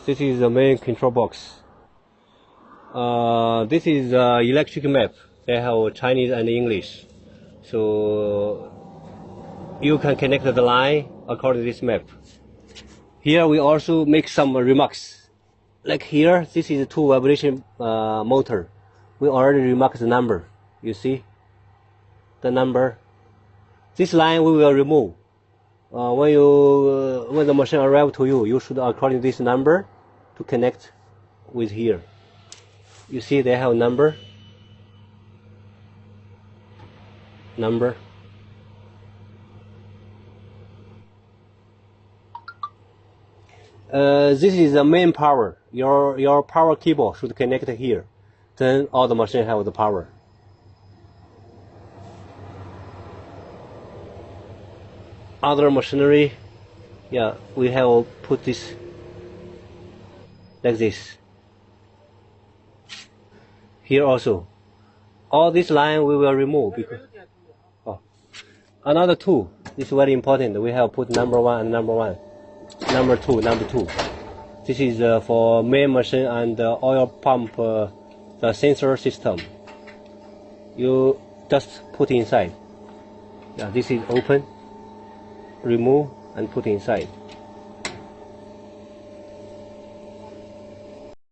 This is the main control box. This is electric map. They have Chinese and English. So you can connect the line according to this map. Here we also make some remarks. Like here, this is a 2 vibration motor. We already remarked the number. You see the number. This line we will remove. When the machine arrives to you, you should according to this number to connect with here. You see they have number. This is the main power. Your power cable should connect here. Then all the machine have the power. Other machinery, yeah, we have put this like this. Here also, all this line we will remove because another two is very important. We have put number 1 and number 1, number 2. This is for main machine and the oil pump, the sensor system. You just put inside. Yeah, this is open. Remove and put inside.